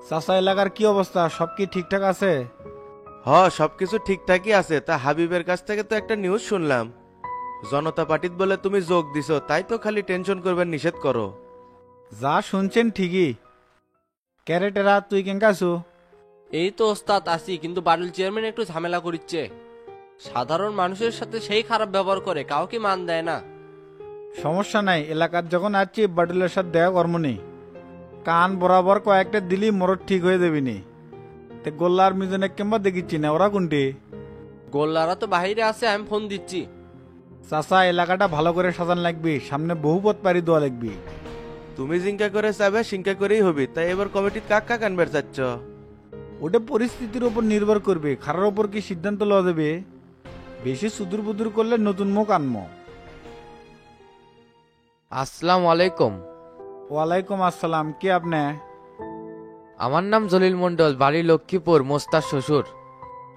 চাচা এলাকার কি অবস্থা, সব কি ঠিকঠাক আছে? সবকিছু ঠিকঠাকই আছে। তা হাবিবের কাছ থেকে তো একটা নিউজ শুনলাম, জনতা পার্টিত বলে তুমি যোগ দিছো, তাই তো খালি টেনশন করবেন নিষেধ করো। যা শুনছেন ঠিকই। ক্যারেটেরা তুই কেঙ্কা আছু? এই তো ওস্তাদ আছি, কিন্তু বাড়ির চেয়ারম্যান একটু ঝামেলা করিচ্ছে। সাধারণ মানুষের সাথে সেই খারাপ ব্যবহার করে, কাউকে মান দেয় না। সমস্যা নাই, এলাকার যখন আসছি বাটুলের সাথে দেখা কর্ম নেই। কান বরাবর কয়েকটা দিলি মরদ ঠিক হয়ে দেবিনি। তে গোল্লার মিজনে কিংবা দেখিচ্ছি না, ওরা কোনটি? গোল্লারা তো বাইরে আছে, আমি ফোন দিচ্ছি। চাচা এলাকাটা ভালো করে সাজান লাগবি, সামনে বহু পথ পাড়ি দেওয়া লাগবি। তুমি জিঙ্কা করে চাবে সিঙ্কা করেই হবি। তাই এবার কমিটির কাক কাক আনবার চাচ্ছ? ওটা পরিস্থিতির উপর নির্ভর করবে, খারার ওপর কি সিদ্ধান্ত লওয়া দেবে। বেশি সুদূর বুদুর করলে নতুন মুখ আনমো। আসসালামু আলাইকুম। ওয়ালাইকুম আসসালাম, কে আপনি? আমার নাম জলিল মন্ডল, বাড়ি লক্ষ্মীপুর, মোস্তার শ্বশুর।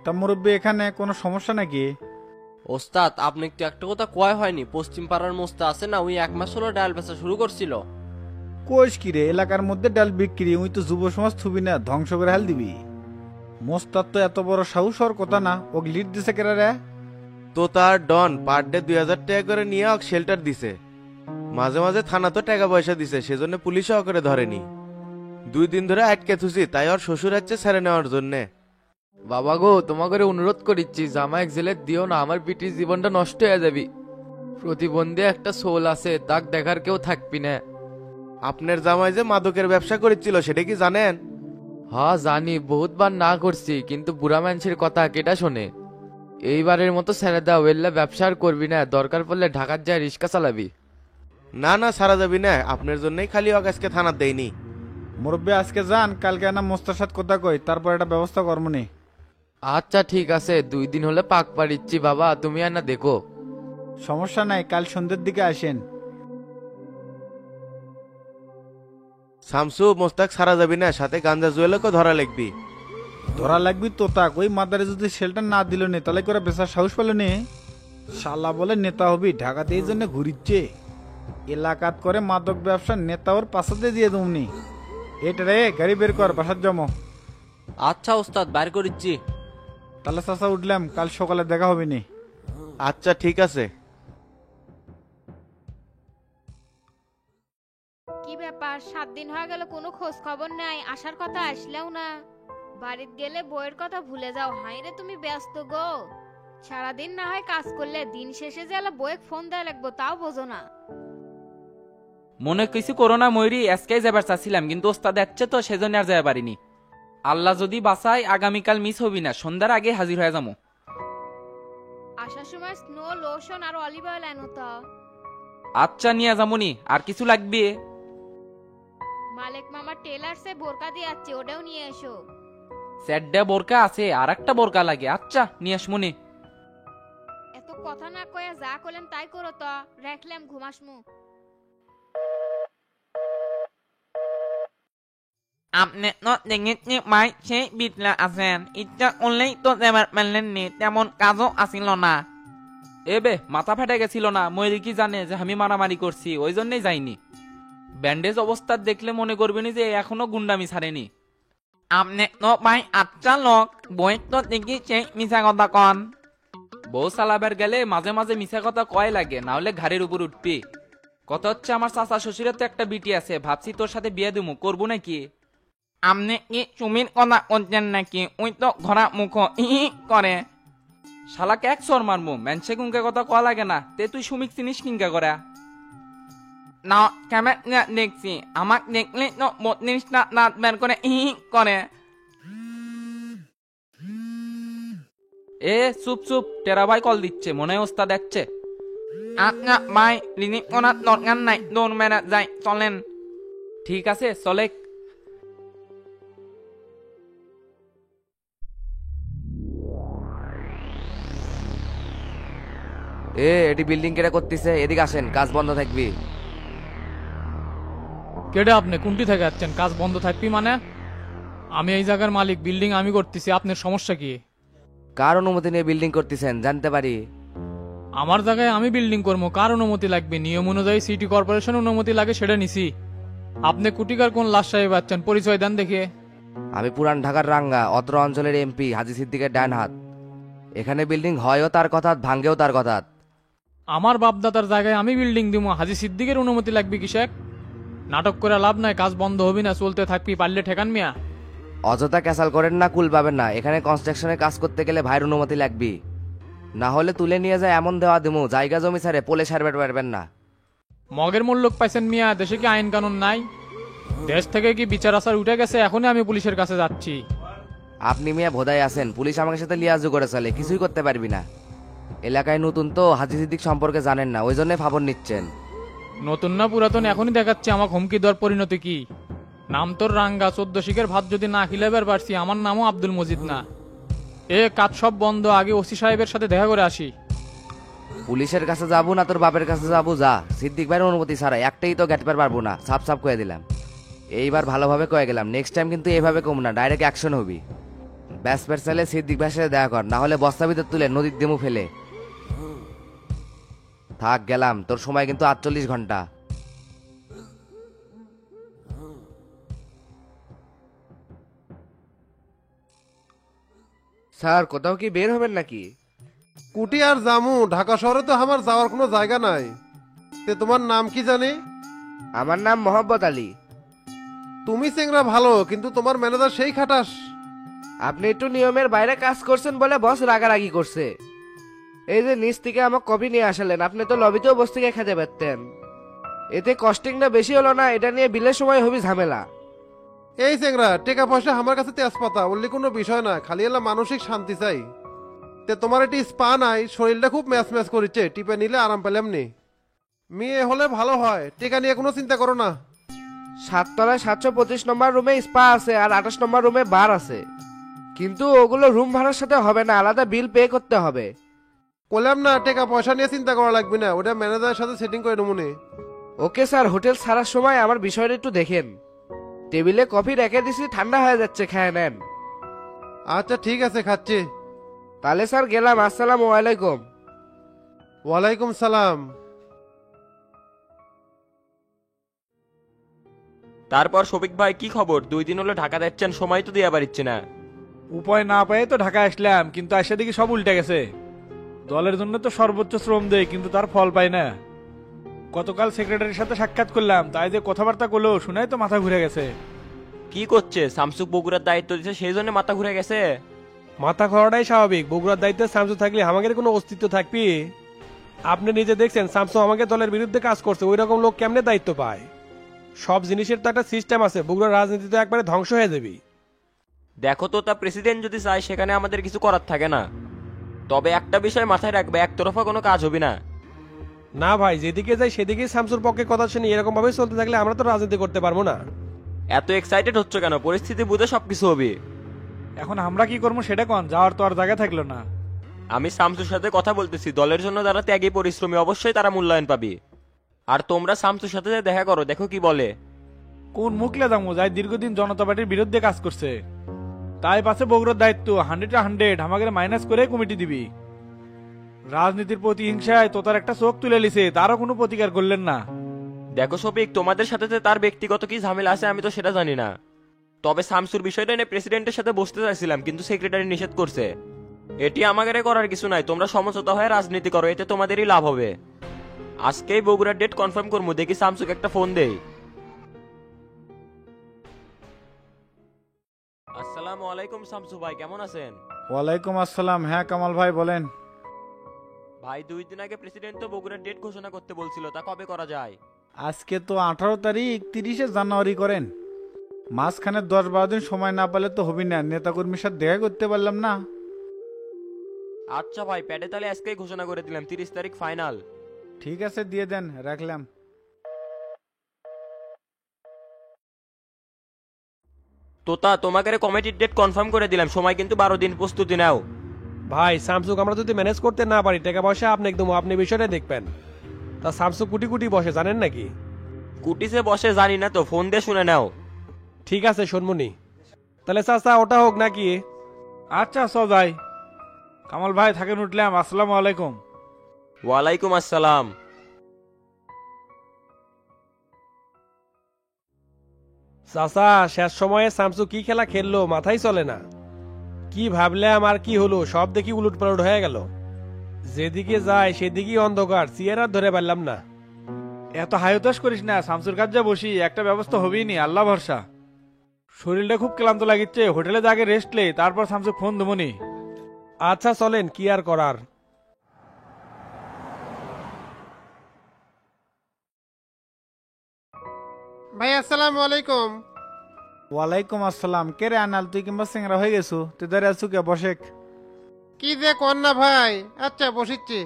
তা মুরব্বী, এখানে কোনো সমস্যা নাকি? ওস্তাদ আপনি একটু একটা কথা কয় হয়নি, পশ্চিম পাড়ার মোস্তা আছে না, ওই 1 মাস হলো ডাল বেচা শুরু করছিল। কোষ কি রে, এলাকার মধ্যে ডাল বিক্রি, ওই তো যুব সমাজ থুবি না, ধ্বংস করে হাল দিবি। মোস্তার তো এত বড় সাহস হওয়ার কথা না, ও লিড দিছে কেরা রে? তো তার ডন পার ডে 2000 টাকা করে নিয়ে ওকে শেল্টার দিছে। মাঝে মাঝে থানা তো টাকা পয়সা দিছে, সেজন্য পুলিশও করে ধরেনি। 2 দিন ধরে আটকে থুসি, তাই ওর শ্বশুর আছে ছেড়ে নেওয়ার জন্যে। বাবা গো, তোমাকে অনুরোধ করিচ্ছি, জামাই জেলে দিও না, আমার বিটির জীবনটা নষ্ট হয়ে যাবি। প্রতিবন্ধী একটা সোল আছে, তাক দেখার কেউ থাকবি না। আপনার জামাই যে মাদকের ব্যবসা করেছিল সেটা কি জানেন? হ্যাঁ জানি, বহুতবার না করছি, কিন্তু বুড়া মানুষের কথা কেটা শোনে। এইবারের মতো ছেড়ে দাও, এল্লা ব্যবসা আর করবি না, দরকার পড়লে ঢাকার যায় রিক্সা চালাবি। না না, সারা যাবি না, আপনার জন্যই খালি ওকে আজকে থানার দেয়নি। মুরব্বী আজকে যান, কালকে না মোস্তার সাথে কথা কই, তারপর একটা ব্যবস্থা কর্ম নেই। আচ্ছা ঠিক আছে, 2 দিন হলে পাক পাড়িচ্ছি বাবা, তুমি আর না দেখো। সমস্যা নাই, কাল সন্ধ্যের দিকে আসেন। শামসু, মোস্তাক সারা যাবি না, সাথে গাঞ্জা জুয়েলকে ধরা লাগবি। ধরা লাগবি তো, তাক ওই মাদারে যদি শেল্টার না দিল নে, তাহলে করে বেচার সাহস পেল নে। শালা বলে নেতা হবি, ঢাকাতে এই জন্য ঘুরিচ্ছে। এলাকাত করে মাদক ব্যবসার নেতা ওর পাশাতে দিয়ে দুমনি। এটা রে, গাড়ি বের কর, বাসার জমো। আচ্ছা ওস্তাদ, বাইর করিচ্ছি। তাহলে চাচা উঠলাম, কাল সকালে দেখা হবে নি। আচ্ছা ঠিক আছে। কি ব্যাপার, 7 দিন হয়ে গেল, কোনো খোঁজ খবর নাই, আসার কথা আসলেও না। বাড়িতে গেলে বইয়ের কথা ভুলে যাও, হাই রে তুমি ব্যস্ত গো। সারাদিন না হয় কাজ করলে, দিন শেষে যে বইয়ে ফোন দেয়া লাগবো তাও বোঝো না। মনে কিছু করোনা ময়ূরী, আজকেই যাবার চাচ্ছিলাম, কিন্তু ওস্তাদ যাচ্ছে তো সেজন্য আর যাওয়া পারিনি। আল্লাহ যদি বাঁচায় আগামীকাল মিস হবি না, সন্ধ্যার আগে হাজির হয়ে যাবো। আসার সময় স্নো লোশন আর অলিভ অয়েল আনো তো। আচ্ছা নিয়ে যামুনি, আর কিছু লাগবে? মালিক মামা টেলার্সে বোরকা দিয়ে যাচ্ছে, ওটাও নিয়ে এসো। স্যাড্ডা বোরকা আছে, আর একটা বোরকা লাগে, আচ্ছা নিয়ে আসমুনি। এত কথা না কয়ে যা করলেন তাই করো তো, রাখলাম, ঘুমাসমু। আপনি তো দেখেছি ভাই, সেই বিটলা আছেন, ইচ্ছা করলেই তো দেবার পারলেননি, তেমন কাজও আসিল না। এবে মাথা ফেটে গেছিল না, ময়ূরী কি জানে যে আমি মারামারি করছি, ওই জন্যই যাইনি। ব্যান্ডেজ অবস্থা দেখলে মনে করবেনি যে এখনো গুন্ডামি ছাড়েনি। আপনি তো ভাই আচ্ছা লোক, বই তো দেখি সেই মিশা কথা কন। বউ চালাবার গেলে মাঝে মাঝে মিশা কথা কয় লাগে, না হলে ঘাড়ের উপর উঠবি। কথা হচ্ছে আমার চাচা শ্বশুরের তো একটা বিটি আছে, ভাবছি তোর সাথে বিয়ে দেবো, করবো নাকি? আপনি কি সুমির কথা করছেন নাকি? ওই তো ঘোড়া মুখ ই করে। শালাকে এক সর মারমু, ম্যানসে কুঙ্কে কথা কয়া লাগে না, তে তুই সুমিক চিনিস কিংকা করে? না ক্যামেরা দেখছি, আমাকে দেখলে তো 32টা দাঁত বের করে ই করে। এ চুপ চুপ, টেরা ভাই কল দিচ্ছে, মনে হয় ওস্তাদ দেখছে। আচ্ছা ভাই, রিনিক করার দরকার নাই, দৌড় মেরা যাই, চলেন। ঠিক আছে চলে। এটি বিল্ডিং কেটে করতেছে, এদিকে আসেন, কাজ বন্ধ থাকবি। কেডে আপনি কোনটি থেকে যাচ্ছেন? কাজ বন্ধ থাকবি মানে? আমি এই জায়গার মালিক, বিল্ডিং আমি করতেছি, আপনার সমস্যা কি? কার অনুমতি নিয়ে বিল্ডিং করতেছেন জানতে পারি? আমার জায়গায় আমি বিল্ডিং করবো, কার অনুমতি লাগবে? নিয়ম অনুযায়ী সিটি কর্পোরেশন অনুমতি লাগে, সেটা নিছি। আপনি কুটিকার কোন লাশ সাহেব আছেন, পরিচয় দেন দেখে। আমি পুরান ঢাকার রাঙ্গা অত্র অঞ্চলের এমপি হাজি সিদ্দিকের ডান হাত। এখানে বিল্ডিং হয়ও তার কথা, ভাঙ্গেও তার কথা। আমার বাপদাদার জায়গায় আমি বিল্ডিং দিব, হাজি সিদ্দিকের অনুমতি লাগবে কিসেক? নাটক করে লাভ নাই, কাজ বন্ধ হবি না, চলতে থাকবি, পারলে ঠেকান মিয়া। অযথা ক্যাসাল করেন না, কুল পাবেন না। এখানে কনস্ট্রাকশনের কাজ করতে গেলে ভাইয়ের অনুমতি লাগবে, না হলে তুলে নিয়ে যায় এমন দেওয়া দিমু জায়গা জমি ছাড়ে পোলে সারবেট পারবেন না। মগের মূল্যক পাইছেন মিয়া, দেশে কি আইন কানুন নাই? দেশ থেকে কি বিচার আচার উঠে গেছে? এখনই আমি পুলিশের কাছে যাচ্ছি। আপনি মিয়া ভোদাই আছেন, পুলিশ আমাকে সাথে লিয়াজু করে চলে, কিছুই করতে পারবি না। এলাকায় নতুন তো, হাজি সিদ্দিক সম্পর্কে জানেন না, ওই জন্যই ফাবর নিচ্ছেন। নতুন না পুরাতন, এখনই দেখাচ্ছি আমাকে হুমকি দেওয়ার পরিণতি কি। নাম তোর রাঙ্গা, 14 শিখের ভাত যদি না খিলাবার পারছি, আমার নামও আব্দুল মজিদ না। এ কাজ সব বন্ধ, আগে ওসি সাহেবের সাথে দেখা করে আসি। পুলিশের কাছে যাবো না তোর বাপের কাছে যাবো, যা। সিদ্দিক ভাইয়ের অনুমতি ছাড়া একটাই তো গেট পারবো না, সাপ সাপ কয়ে দিলাম। এইবার ভালোভাবে কয়ে গেলাম, নেক্সট টাইম কিন্তু এভাবে কম না, ডাইরেক্ট অ্যাকশন হবি। ব্যাসপের চাইলে সিদ্দিক ভাইয়ের সাথে দেখা কর, না হলে বস্তা ভিতর তুলে নদীর দেমু ফেলে। থাক গেলাম, তোর সময় কিন্তু 48 ঘন্টা। স্যার কোথাও কি বের হবেন নাকি? কুটি আর জামু, ঢাকা শহরে তো আমার যাওয়ার কোনো জায়গা নাই। তে তোমার নাম কি জানি? আমার নাম মোহাম্মদ আলী। তুমি চেংরা ভালো, কিন্তু তোমার ম্যানেজার সেই খাটাস। আপনি একটু নিয়মের বাইরে কাজ করছেন বলে বস রাগারাগি করছে। এই যে নিচ থেকে আমাকে কফি নিয়ে আসলেন, আপনি তো লবিতেও বস থেকে খেতে পারতেন। এতে কস্টিংটা বেশি হলো না? এটা নিয়ে বিলের সময় হবি ঝামেলা। এই চেংরা, টাকা পয়সা আমার কাছে তেজপাতা বললি কোনো বিষয় না, খালি এলা মানসিক শান্তি চাই। তে তোমার একটি স্পা নাই? শরীরটা খুব ম্যাচ ম্যাচ করেছে, টিপে নিলে আরাম পেলাম নি। মেয়ে হলে ভালো হয়, টেকা নিয়ে কোনো চিন্তা করো না। 7 তলায় 725 নম্বর রুমে স্পা আছে আর 28 নম্বর রুমে বার আছে, কিন্তু ওগুলো রুম ভাড়ার সাথে হবে না, আলাদা বিল পে করতে হবে। বললাম না, টাকা পয়সা নিয়ে চিন্তা করা লাগবে না, ওটা ম্যানেজারের সাথে সেটিং করে নমুনে। ওকে স্যার, হোটেল ছাড়ার সময় আমার বিষয়টা একটু দেখেন। টেবিলে কফি রেখে দিছি, ঠান্ডা হয়ে যাচ্ছে, খেয়ে নেন। আচ্ছা ঠিক আছে, খাচ্ছি। তাহলে স্যার গেলাম, আসসালামু আলাইকুম। ওয়ালাইকুম সালাম। তারপর শফিক ভাই কি খবর? 2 দিন হলো ঢাকা যাচ্ছেন, সময় তো দেওয়া পারিচ্ছে না। উপায় না পেয়ে তো ঢাকা আসলাম, কিন্তু আসে দেখি সব উল্টে গেছে। দলের জন্য তো সর্বোচ্চ শ্রম দেয়, কিন্তু তার ফল পাই না। গতকাল সেক্রেটারির সাথে সাক্ষাৎ করলাম, তাই যে কথাবার্তা করলো শুনাই তো মাথা ঘুরে গেছে। কি করছে? শামসুক বগুড়ার দায়িত্ব দিচ্ছে, সেই জন্য মাথা ঘুরে গেছে। মাথা ঘোরাটাই স্বাভাবিক, বগুড়ার দায়িত্বে শামসু থাকলে আমাদের কোনো অস্তিত্ব থাকবি? আপনি নিজে দেখছেন শামসু আমাকে দলের বিরুদ্ধে কাজ করছে, ওই রকম লোক কেমনে দায়িত্ব পায়? সব জিনিসের তো একটা সিস্টেম আছে, বগুড়ার রাজনীতি তো একবারে ধ্বংস হয়ে যাবি। দেখো তো, তা প্রেসিডেন্ট যদি চায় সেখানে আমাদের কিছু করার থাকে না। তবে একটা বিষয় মাথায় রাখবে, একতরফা কোনো কাজ হবে না। না ভাই, যেদিকে যাই সেদিকেই শামসুর পক্ষে কথা শুনি, এরকম ভাবে চলতে থাকলে আমরা তো রাজনীতি করতে পারবো না। এত এক্সাইটেড হচ্ছে কেন? পরিস্থিতি বুঝে সবকিছু হবে। এখন আমরা কি করবো সেটা কোন, যাওয়ার তো আর জায়গা থাকলো না। আমি শামসুর সাথে কথা বলতেছি, দলের জন্য যারা ত্যাগী পরিশ্রমী অবশ্যই তারা মূল্যায়ন পাবে। আর তোমরা শামসুর সাথে দেখা করো, দেখো কি বলে। কোন মুখলে দামো যাই দীর্ঘদিন জনতা পার্টির বিরুদ্ধে কাজ করছে, তাই পাশে বগুড়ার দায়িত্ব 100 আমাকে মাইনাস করে কমিটি দিবি। রাজনীতির প্রতিহিংসায় তো তার একটা চোখ তুলে লিছে, তারও কোনো প্রতিকার করলেন না। দেখো শফিক, তোমাদের সাথে তার ব্যক্তিগত কি ঝামেলা আছে আমি তো সেটা জানি না। তবে শামসুর বিষয়টা নিয়ে প্রেসিডেন্টের সাথে বসতে চাইছিলাম, কিন্তু সেক্রেটারি নিষেধ করছে। এটি আমাদের করার কিছু নাই, তোমরা সমঝোতা হয়ে রাজনীতি করো, এতে তোমাদেরই লাভ হবে। আজকেই বগুড়ার ডেট কনফার্ম করবো, দেখি শামসুকে একটা ফোন দেই। আসসালামু আলাইকুম শামসু ভাই, কেমন আছেন? ওয়ালাইকুম আসসালাম। হ্যাঁ কামাল ভাই বলেন। ভাই 2 দিন আগে প্রেসিডেন্ট তো বগুড়ার ডেট ঘোষণা করতে বলছিল, তা কবে করা যায়? আজকে তো 18 তারিখ, 30শে জানুয়ারি করেন। মাঝখানে 10-12 দিন সময় না পেলে তো হবি না, নেতাকর্মীর সাথে দেখা করতে পারলাম না। আচ্ছা ভাই, প্যাডে তাহলে আজকেই ঘোষণা করে দিলাম, 30 তারিখ ফাইনাল। ঠিক আছে, দিয়ে দেন, রাখলাম। তোতা, তোমাকে কমিটির ডেট কনফার্ম করে দিলাম, সময় কিন্তু 12 দিন, প্রস্তুতি নাও। ভাই শামসুক আমরা যদি ম্যানেজ করতে না পারি, টাকা পয়সা আপনি একদম আপনি বিষয়টা দেখবেন। তা শামসুক কুটি কুটি বসে জানেন নাকি? কুটিসে বসে জানি না তো, ফোন দিয়ে শুনে নাও। ঠিক আছে শুনমুনি। তাহলে চাচা ওটা হোক নাকি? আচ্ছা চল যাই। কামাল ভাই থাকেন, উঠলাম। আসসালামু আলাইকুম। ওয়ালাইকুম আসসালাম। চাচা শেষ সময়ে শামসু কি খেলা খেললো মাথায় চলে না। কি ভাবলাম আর কি হলো, সব দেখি উলট পালট হয়ে গেল। যেদিকে যায় সেদিকেই অন্ধকার, চেয়ার আর ধরে পারলাম না। এত হায়তাশ করিস না, শামসুর কাজ যা বসি একটা ব্যবস্থা হবেই নি, আল্লাহ ভরসা। শরীরটা খুব ক্লান্ত লাগিচ্ছে, হোটেলে আগে রেস্ট লে, তারপর শামসু ফোন দেবনি। আচ্ছা চলেন, কি আর করার। ভাই আসসালামু আলাইকুম। ওয়ালাইকুম আসসালাম। কে রে আনাল, তুই কিংবা সিংরা হয়ে গেছু? তুই ধরে আছু কে? বসেক। কি যে কর না ভাই। আচ্ছা বসিচ্ছি।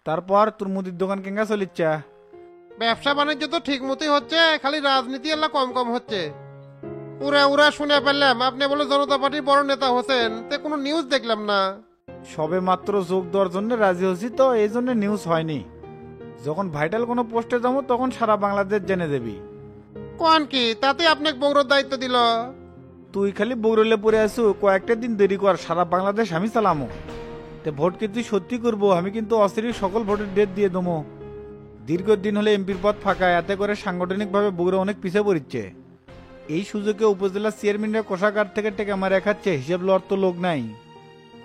তারপর তোর মুদির দোকান কেঙ্গা চলিচ্ছা? ব্যবসা বাণিজ্য তো ঠিক মতোই হচ্ছে, খালি রাজনীতি এলা কম কম হচ্ছে। উড়া উড়া শুনে পেলাম আপনি বলে জনতা পার্টির বড় নেতা হোসেন, তে কোনো নিউজ দেখলাম না। সবে মাত্র যোগ দেওয়ার জন্য রাজি হচ্ছি তো, এই জন্য নিউজ হয়নি। যখন ভাইটাল কোনো পোস্টে যাবো তখন সারা বাংলাদেশ জেনে দেবি। কোন কি তাতে আপনাকে বগুড়ার দায়িত্ব দিল? তুই খালি বগুড়লে পড়ে আসু, কয়েকটা দিন দেরি কর, সারা বাংলাদেশ আমি চালামো। তে ভোট কি তুই সত্যি করবো? আমি কিন্তু অস্থির সকল ভোটের ডেট দিয়ে দেবো। দীর্ঘদিন হলে এমপির পদ ফাঁকা, এতে করে সাংগঠনিকভাবে বগুড়া অনেক পিছিয়ে পড়ছে। এই সুযোগে উপজেলা চেয়ারম্যানরা কোষাগার থেকে টেকা মারা খাচ্ছে, হিসেব লওয়ার তো লোক নাই।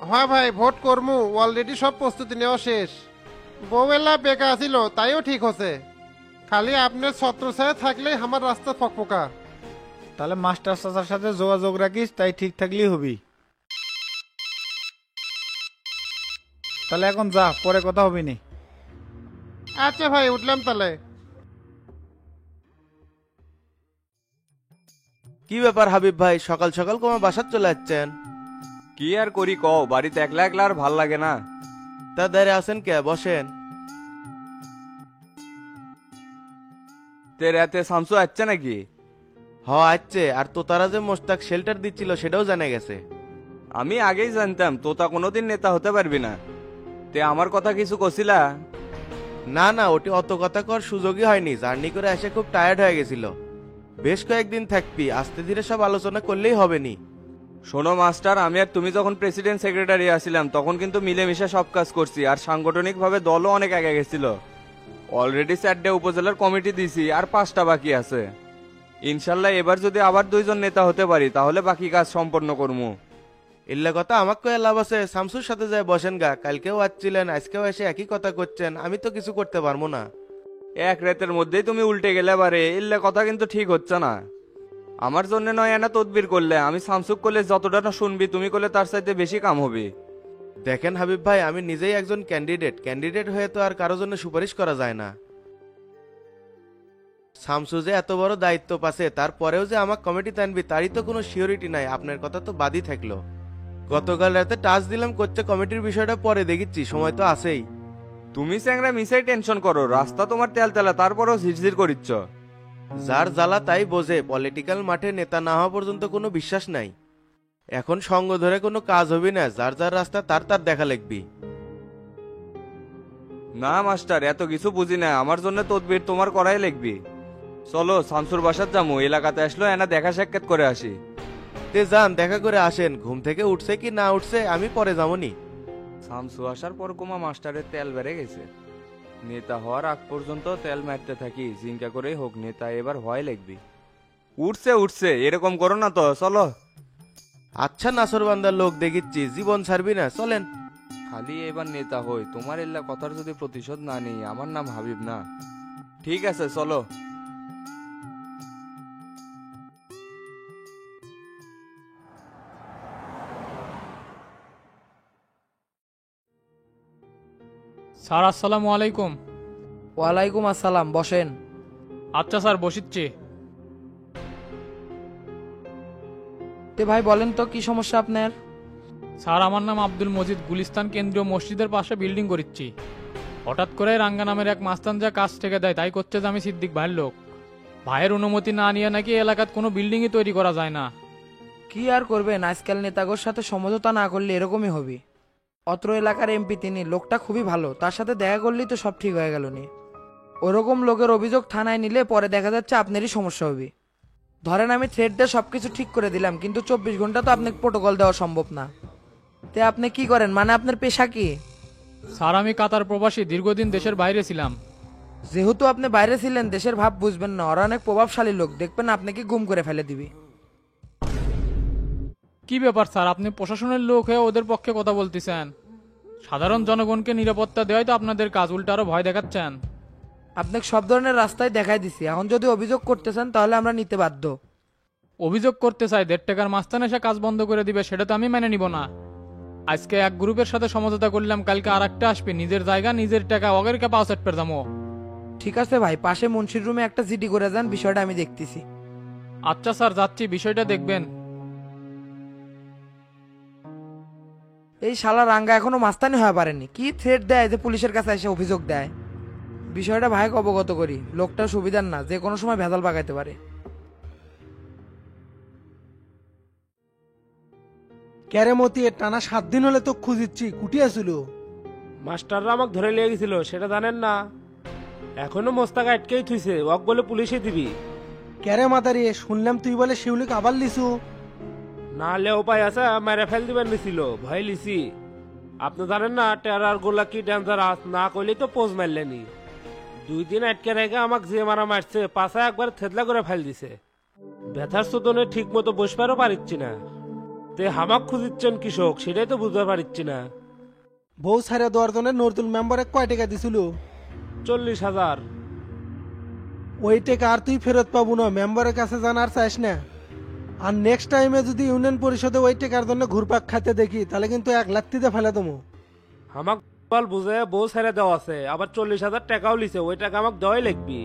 হ্যাঁ ভাই ভোট করমু, অলরেডি সব প্রস্তুতি নেওয়া শেষ। বউয়েলা বেকা ছিল তাইও ঠিক হচ্ছে, খালি আপনার ছত্র ছায়া থাকলেই আমার রাস্তা ফকফকা। তাহলে মাস্টার চাচার সাথে যোগাযোগ রাখিস, তাই ঠিক থাকলেই হবি। তাহলে এখন যা, পরে কথা হবি নি। আচ্ছা ভাই উঠলাম তাহলে। কি ব্যাপার হাবিব ভাই, সকাল সকাল কোমা বাসাত চলে যাচ্ছেন? কি আর করি কও, বাড়িতে একলা একলা আর ভাল লাগে না। তা দাঁড়িয়ে আছেন কে, বসেন। তে রাতে শামসু আসছে নাকি? হ আসছে, আর তোতারা যে মোস্তাক শেল্টার দিচ্ছিল সেটাও জানা গেছে। আমি আগেই জানতাম তোতা কোনোদিন নেতা হতে পারবি না। তে আমার কথা কিছু কছিলা? না না, ওটি অত কথা কর সুযোগই হয়নি, জার্নি করে এসে খুব টায়ার্ড হয়ে গেছিল। বেশ কয়েকদিন থাকবি, আস্তে ধীরে সব আলোচনা করলেই হবে নি। শোনো মাস্টার, আমি আর তুমি যখন প্রেসিডেন্ট সেক্রেটারি আছিলাম তখন কিন্তু মিলেমিশে সব কাজ করছি, আর সাংগঠনিকভাবে দলও অনেক আগে গেছিল। অলরেডি 4টে উপজেলার কমিটি দিছি, আর 5টা বাকি আছে। ইনশাল্লাহ এবার যদি আবার 2জন নেতা হতে পারি তাহলে বাকি কাজ সম্পন্ন করবো। ইল্লা কথা আমাকে কয়ে লাভ আছে, শামসুর সাথে যায় বসেন গা। কালকেও আসছিলেন, আজকেও এসে একই কথা করছেন, আমি তো কিছু করতে পারবো না। এক রাতের মধ্যেই তুমি উল্টে গেলে বারে, ইল্লা কথা কিন্তু ঠিক হচ্ছে না। আমার জন্য নয় এনা তদবির করলে, আমি শামসুক করলে যতটা না শুনবি তুমি করলে তার চাইতে বেশি কাম হবে। দেখেন হাবিব ভাই, আমি নিজেই একজন ক্যান্ডিডেট হয়ে তো আর কারোর জন্য সুপারিশ করা যায় না। শামসু যে এত বড় দায়িত্ব পাচ্ছে, তারপরেও যে আমার কমিটি আনবি তারই তো কোনো সিওরিটি নাই। আপনার কথা তো বাদই থাকলো। গতকাল রাতে টাচ দিলাম করছে, কমিটির বিষয়টা পরে দেখিচ্ছি, সময় তো আছেই। তুমি স্যাংরা মিসাই টেনশন করো, রাস্তা তোমার তেলতেলা, তারপরেও ঝিরঝির করিচ্ছ। যার জ্বালা তাই বোঝে, পলিটিক্যাল মাঠে নেতা না হওয়া পর্যন্ত কোনো বিশ্বাস নাই। এখন সঙ্গ ধরে কোনো কাজ হবে না, যার যার রাস্তা তার তার দেখা লাগবি। না মাস্টার, এত কিছু বুঝি না, আমার জন্য তদবির তোমার করাই লাগবি। চলো শামসুর বাসার যাবো, এলাকাতে আসলো এনা দেখা সাক্ষাৎ করে আসি। তে যান, দেখা করে আসেন। ঘুম থেকে উঠছে কি না উঠছে আমি পরে যাবনি। শামসু আসার পর কুমা মাস্টারের তেল বেড়ে গেছে। নেতা হওয়ার আগ পর্যন্ত তেল মারতে থাকি, জিঙ্কা করেই হোক নেতা এবার ভয় লাগবি। উঠছে উঠছে, এরকম করো না তো, চলো। আচ্ছা নাসর বান্দার লোক দেখিচ্ছি, জীবন ছাড়বি না, চলেন। খালি এবার নেতা হই, তোমার এল্লা কথার যদি প্রতিশোধ না নেই, আমার নাম হাবিব না। ঠিক আছে চলো। স্যার আসসালামু আলাইকুম। ওয়ালাইকুম আসসালাম, বসেন। আচ্ছা স্যার বসিচ্ছি। তে ভাই বলেন তো কি সমস্যা আপনার? স্যার আমার নাম আব্দুল মজিদ, গুলিস্তান কেন্দ্রীয় মসজিদের পাশে বিল্ডিং করিচ্ছি। হঠাৎ করে রাঙ্গা নামের এক মাস্তান যা কাজ থেকে দেয়, তাই করছে যে আমি সিদ্দিক ভাইয়ের লোক। ভাইয়ের অনুমতি না নিয়ে নাকি এলাকাত কোনো বিল্ডিংই তৈরি করা যায় না। কি আর করবেন, আজকাল নেতাগোর সাথে সমঝোতা না করলে এরকমই হবে। অত্র এলাকার এমপি তিনি, লোকটা খুবই ভালো, তার সাথে দেখা করলেই তো সব ঠিক হয়ে গেল নি। ওরকম লোকের অভিযোগ থানায় নিলে পরে দেখা যাচ্ছে আপনারই সমস্যা হবে। ধরেন আমি থ্রেড দিয়ে সবকিছু ঠিক করে দিলাম, কিন্তু 24 ঘন্টা তো আপনাকে প্রোটোকল দেওয়া সম্ভব না। তে আপনি কি করেন, মানে আপনার পেশা কি? স্যার আমি কাতার প্রবাসী, দীর্ঘদিন দেশের বাইরে ছিলাম। যেহেতু আপনি বাইরে ছিলেন দেশের ভাব বুঝবেন না, ওরা অনেক প্রভাবশালী লোক, দেখবেন আপনাকে গুম করে ফেলে দিবি। কি ব্যাপার স্যার, আপনি প্রশাসনের লোক হয়ে ওদের পক্ষে কথা বলতেছেন? সাধারণ জনগণকে নিরাপত্তা দেওয়াই তো আপনাদের কাজ, উল্টা আরো ভয় দেখাচ্ছেন। আপনাকে সব ধরনের রাস্তায় দেখাই দিছি, এখন যদি অভিযোগ করতে চান তাহলে আমরা নিতে বাধ্য। অভিযোগ করতে চাই 1.5 টাকার মাস্তান এসে কাজ বন্ধ করে দিবে, সেটা তো আমি মেনে নিব না। আজকে এক গ্রুপের সাথে সমঝোতা করলাম, কালকে আর একটা আসবে, নিজের জায়গা নিজের টাকা ওগেরকে পাও সেট পেয়ে যাবো। ঠিক আছে ভাই, পাশে মুন্সির রুমে একটা জিডি করে যান, বিষয়টা আমি দেখতেছি। আচ্ছা স্যার, যাচ্ছি, বিষয়টা দেখবেন। এই শালা রাঙ্গা এখনো মাস্তানি হয়ে পারেনি, কি থ্রেট দেয় যে পুলিশের কাছে এসে অভিযোগ দেয়। বিষয়টা ভাইকে অবগত করি, লোকটা সুবিধার না, যে কোনো সময় ভেজাল পাকাইতে পারে। ক্যারেমতি টানা 7 দিন হলে তো খুঁজিচ্ছি, কুটি আসিল। মাস্টাররা আমাকে ধরে নিয়ে গেছিল, সেটা জানেন না? এখনো মোস্তাক আটকেই থুইছে, ওয়াক বলে পুলিশে দিবি। ক্যারে মাতারি, শুনলাম তুই বলে শিউলিক আবার লিছু। না হলে উপায় আছে, মেরে ফেল দিবেন নিছিল, ভয় লিছি। আপনি জানেন না টেরার গোলা কি ডেঞ্জারাস, না কইলে তো পোজ মারলেনি। 2 দিন আটকে রেখে আমাকে যে মারা মারছে, পাশায় একবার থেতলা করে ফেল দিছে। ব্যথার সুদনে ঠিক মতো বসবারও পারিচ্ছি না। তে হামাক খুঁজিচ্ছেন কৃষক, সেটাই তো বুঝতে পারিচ্ছি না। বউ সারে দেওয়ার জন্য নতুন মেম্বারে কয় টাকা দিছিল? 40,000। ওই টাকা আর তুই ফেরত পাবো না, মেম্বারের কাছে জানার চাইস না। আর নেক্সট টাইমে যদি ইউনিয়ন পরিষদে ওই টাকার জন্য ঘুরপাক খাইতে দেখি, তাহলে কিন্তু 1 লাত্তিতে ফেলে দেবো। আমাক বল বুঝে বউ ছেড়ে দেওয়া আছে, আবার 40,000 টাকাও লিছে, ওই টাকা আমাকে দেওয়াই লাগবি।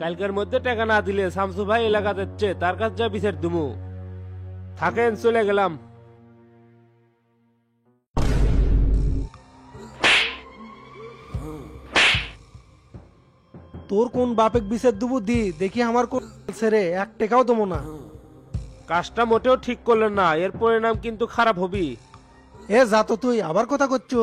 কালকের মধ্যে টাকা না দিলে শামসু ভাই এলাকা দিচ্ছে, তার কাছে যা বিচার দুমু। থাকেন, চলে গেলাম। তোর কোন বাপেক বিচার দেবো দি, দেখি আমার কোন ছেড়ে 1 টাকাও দেবো না। কাজটা মোটেও ঠিক করলেন না, এর পরিণাম কিন্তু খারাপ হবি। এ যা তো, তুই আবার কথা করছো।